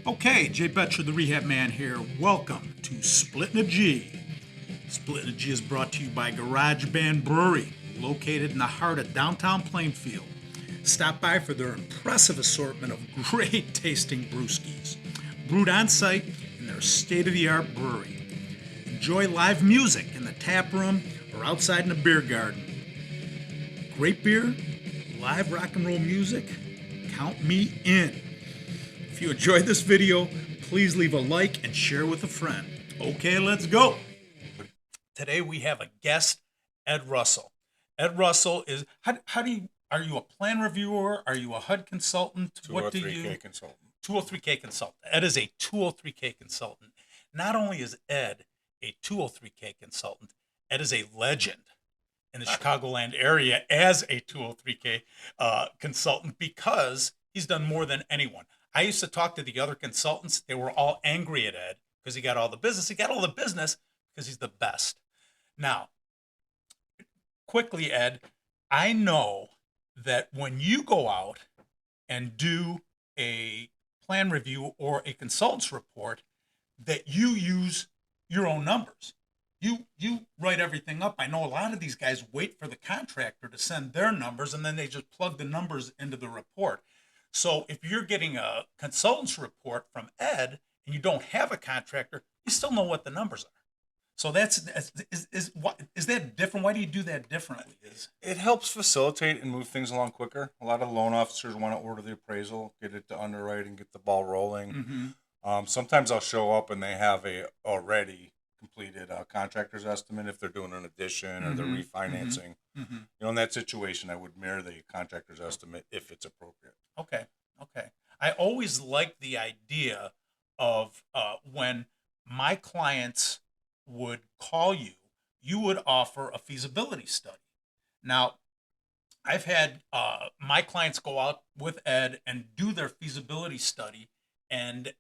Okay, Jay Betcher, the Rehab Man here. Welcome to Splitting a G. Splitting a G is brought to you by Garage Band Brewery, located in the heart of downtown Plainfield. Stop by for their impressive assortment of great tasting brewskis, brewed on site in their state-of-the-art brewery. Enjoy live music in the tap room or outside in the beer garden. Great beer, live rock and roll music, count me in. If you enjoyed this video, please leave a like and share with a friend. Okay, let's go. Today we have a guest, Ed Russell. Ed Russell is, are you a plan reviewer? Are you a HUD consultant? What do you? 203K consultant. 203K consultant. Ed is a 203K consultant. Not only is Ed a 203K consultant, Ed is a legend in the Chicagoland area as a 203K consultant because he's done more than anyone. I used to talk to the other consultants. They were all angry at Ed because he got all the business. He got all the business because he's the best. Now, quickly, Ed, I know that when you go out and do a plan review or a consultant's report, that you use your own numbers. You write everything up. I know a lot of these guys wait for the contractor to send their numbers and then they just plug the numbers into the report. So if you're getting a consultant's report from Ed and you don't have a contractor, you still know what the numbers are. So is that different? Why do you do that differently? It helps facilitate and move things along quicker. A lot of loan officers want to order the appraisal, get it to underwriting, get the ball rolling. Sometimes I'll show up and they have a already completed contractor's estimate if they're doing an addition or they're refinancing. In that situation, I would mirror the contractor's estimate if it's appropriate. Okay. I always like the idea of when my clients would call you, you would offer a feasibility study. Now, I've had my clients go out with Ed and do their feasibility study, and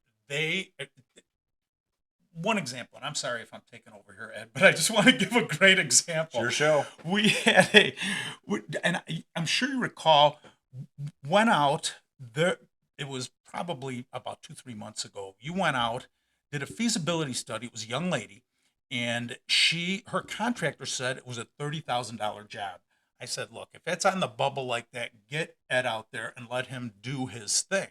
one example, and I'm sorry if I'm taking over here, Ed, but I just want to give a great example. It's your show. We had I'm sure you recall, went out there. It was probably about 2-3 months ago. You went out, did a feasibility study. It was a young lady, and her contractor said it was a $30,000 job. I said, look, if it's on the bubble like that, get Ed out there and let him do his thing.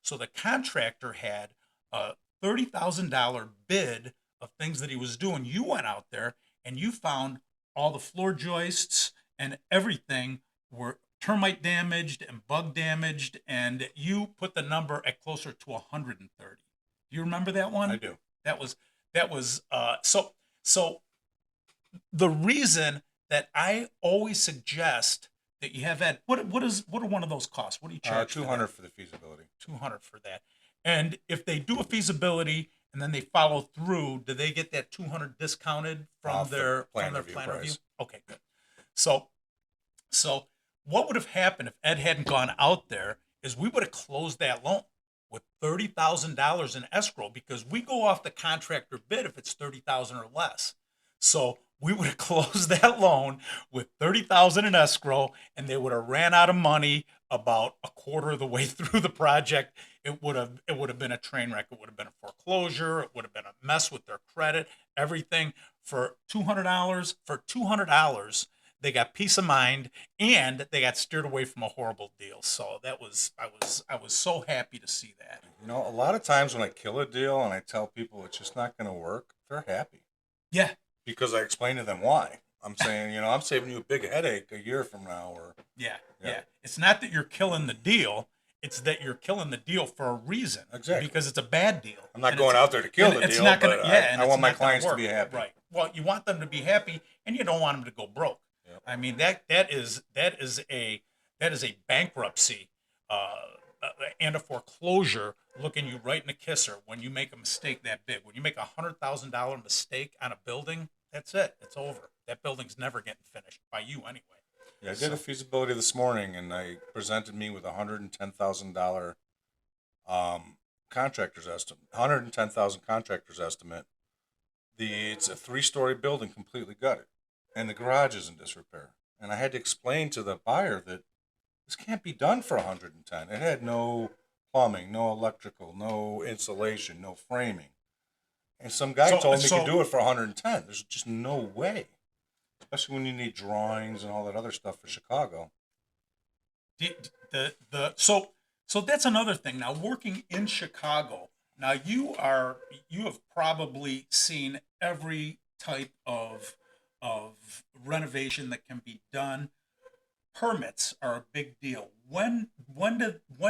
So the contractor had a $30,000 bid of things that he was doing. You went out there and you found all the floor joists and everything were termite damaged and bug damaged, and you put the number at closer to 130. Do you remember that one? I do. That was so the reason that I always suggest that you have Ed, what are one of those costs? What do you charge? $200 for the feasibility. $200 for that. And if they do a feasibility and then they follow through, do they get that $200 discounted from their plan review? Okay, good. So what would have happened if Ed hadn't gone out there is we would have closed that loan with $30,000 in escrow, because we go off the contractor bid if it's $30,000 or less. So we would have closed that loan with $30,000 in escrow, and they would have ran out of money about a quarter of the way through the project. It would have been a train wreck. It would have been a foreclosure. It would have been a mess with their credit. Everything for $200. For $200, they got peace of mind and they got steered away from a horrible deal. So I was so happy to see that. A lot of times when I kill a deal and I tell people it's just not going to work, they're happy. Yeah. Because I explain to them why. I'm saying, I'm saving you a big headache a year from now. Yeah. It's not that you're killing the deal. It's that you're killing the deal for a reason. Exactly. Because it's a bad deal. I'm not going out there to kill the deal, but I want my clients to be happy. Right. Well, you want them to be happy, and you don't want them to go broke. Yep. I mean, that is a bankruptcy and a foreclosure looking you right in the kisser when you make a mistake that big. When you make $100,000 mistake on a building, that's it. It's over. That building's never getting finished by you anyway. Yeah, I did a feasibility this morning, and I presented me with $110,000 contractor's estimate. $110,000 contractor's estimate. It's a 3-story building, completely gutted, and the garage is in disrepair. And I had to explain to the buyer that this can't be done for 110. It had no plumbing, no electrical, no insulation, no framing. And some guy So, told me he so could do it for 110. There's just no way, especially when you need drawings and all that other stuff for Chicago. so that's another thing. Now, working in Chicago, now you have probably seen every type of renovation that can be done. Permits are a big deal. When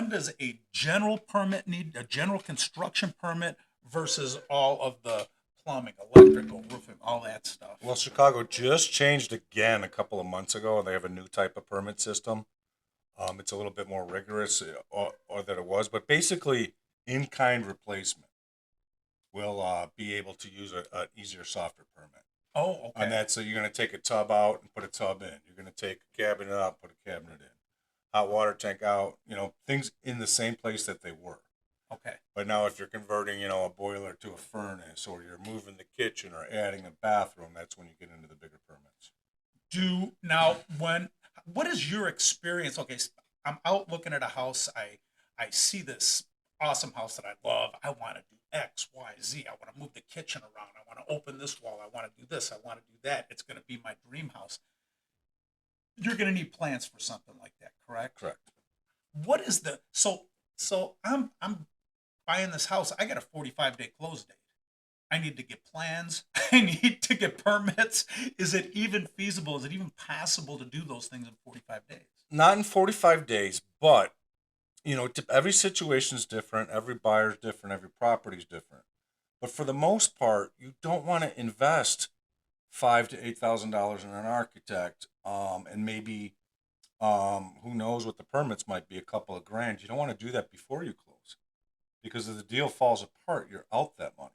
does a general permit need a general construction permit versus all of the plumbing, electrical, roofing, all that stuff? Well, Chicago just changed again a couple of months ago, and they have a new type of permit system. It's a little bit more rigorous, or than it was, but basically, in-kind replacement will be able to use an easier, softer permit. Oh, And okay. that's so you're going to take a tub out and put a tub in. You're going to take a cabinet out, put a cabinet in. Hot water tank out. Things in the same place that they were. Okay. But now, if you're converting, a boiler to a furnace, or you're moving the kitchen or adding a bathroom, that's when you get into the bigger permits. What is your experience? Okay, I'm out looking at a house. I see this awesome house that I love. I want to do X, Y, Z. I want to move the kitchen around. I want to open this wall. I want to do this. I want to do that. It's going to be my dream house. You're going to need plans for something like that, correct? Correct. What is the so I'm buying this house. I got a 45-day close date. I need to get plans. I need to get permits. Is it even feasible? Is it even possible to do those things in 45 days? Not in 45 days, but every situation is different. Every buyer's different. Every property's different. But for the most part, you don't want to invest $5,000 to $8,000 in an architect, and maybe who knows what the permits might be, a couple of grand. You don't want to do that before you close, because if the deal falls apart, you're out that money.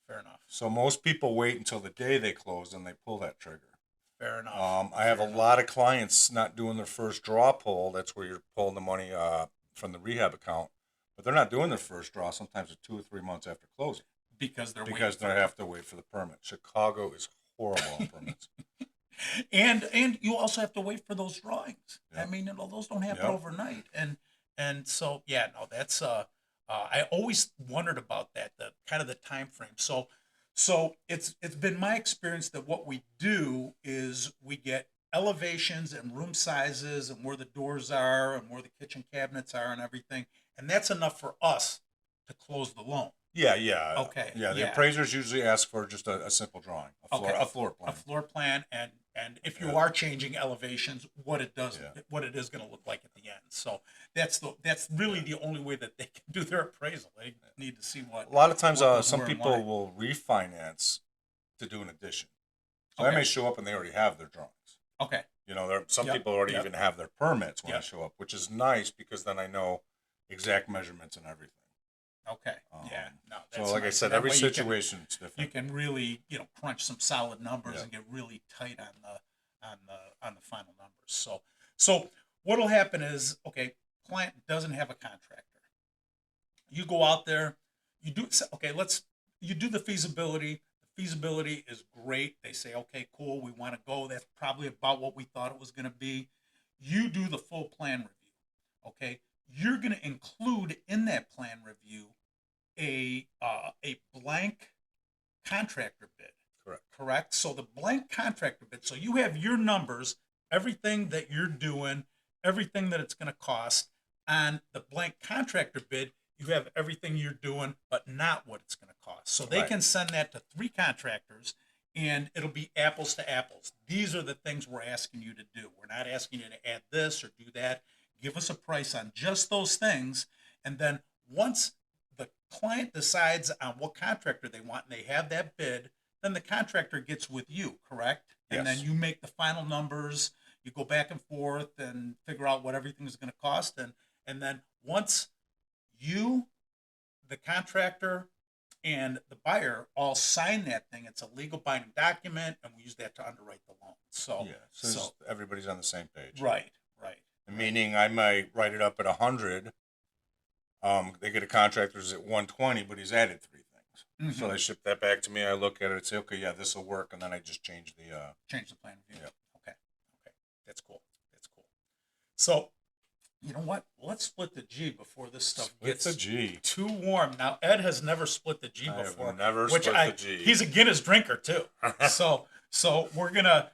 Fair enough. So most people wait until the day they close and they pull that trigger. Fair enough. I have Fair a enough. lot of clients not doing their first draw pull. That's where you're pulling the money from the rehab account, but they're not doing their first draw. Sometimes it's 2 or 3 months after closing, because they're because they have to wait for the permit. Chicago is horrible on permits. and you also have to wait for those drawings. Yep. I mean, those don't happen Yep. overnight. And so yeah, no, that's I always wondered about that, the kind of the time frame. So it's been my experience that what we do is we get elevations and room sizes and where the doors are and where the kitchen cabinets are and everything, and that's enough for us to close the loan. Yeah, yeah. Okay, Yeah, the yeah. appraisers usually ask for just a simple drawing, Okay. a floor A plan. floor plan, and if you Yeah. are changing elevations, what it does, Yeah. what it is going to look like at the end. So that's really the only way that they can do their appraisal. They need to see what A lot of times, what goes some where and people why. will refinance to do an addition. So Okay. I may show up and they already have their drawings. Okay. Some Yep. people already Yep. even have their permits when I Yep. show up, which is nice because then I know exact measurements and everything. Okay. Yeah. No. So, That's like I nice. said, That every way situation is you different. can really crunch some solid numbers Yeah. and get really tight on the final numbers. So what'll happen is, okay, client doesn't have a contractor. You go out there, you do okay. You do the feasibility. The feasibility is great. They say, okay, cool, we want to go. That's probably about what we thought it was going to be. You do the full plan review. Okay, you're going to include in that plan review a blank contractor bid. Correct. Correct. So the blank contractor bid. So you have your numbers, everything that you're doing, everything that it's going to cost. On the blank contractor bid, you have everything you're doing, but not what it's going to cost. So they Right. can send that to 3 contractors, and it'll be apples to apples. These are the things we're asking you to do. We're not asking you to add this or do that. Give us a price on just those things, and then once the client decides on what contractor they want and they have that bid, then the contractor gets with you, correct? And Yes. then you make the final numbers. You go back and forth and figure out what everything is going to cost, and then once you, the contractor, and the buyer all sign that thing, it's a legal binding document, and we use that to underwrite the loan. So Yeah. So everybody's on the same page. right. Meaning, I might write it up at 100. They get a contractor who's at 120, but he's added 3 things. So Mhm. they ship that back to me. I look at it and say, okay, yeah, this will work, and then I just change the. Change the plan review. Yep. Okay. That's cool. So You know what? Let's split the G before this stuff Split gets the G. too warm. Now Ed has never split the G I have before. never which split the G. He's a Guinness drinker too. So we're gonna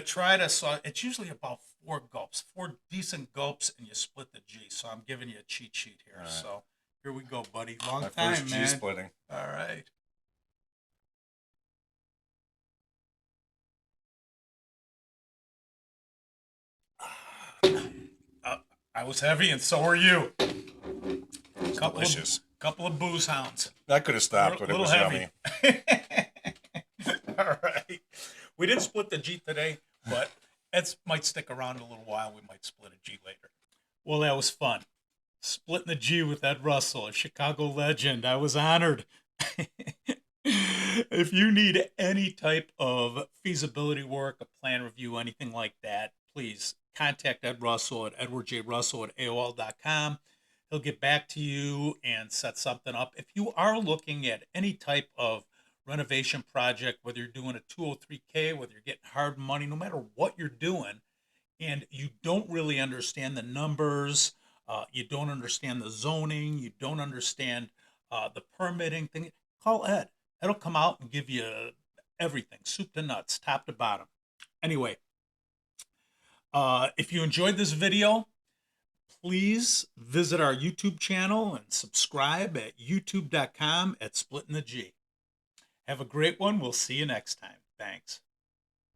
try to. So it's usually about 4 gulps, 4 decent gulps, and you split the G. So I'm giving you a cheat sheet here. All right. So here we go, buddy. Long My time, first G man. splitting. All right. I was heavy, and so were you. It's delicious. Couple of booze hounds. I could have stopped, but it was yummy. All right. We didn't split the G today, but it might stick around a little while. We might split a G later. Well, that was fun. Splitting the G with Ed Russell, a Chicago legend. I was honored. If you need any type of feasibility work, a plan review, anything like that, please contact Ed Russell at edwardjrussell@aol.com. He'll get back to you and set something up. If you are looking at any type of renovation project, whether you're doing a 203K, whether you're getting hard money, no matter what you're doing, and you don't really understand the numbers, you don't understand the zoning, you don't understand the permitting thing, call Ed. Ed'll come out and give you everything, soup to nuts, top to bottom. Anyway, if you enjoyed this video, please visit our YouTube channel and subscribe at youtube.com/splittingtheg. Have a great one. We'll see you next time. Thanks.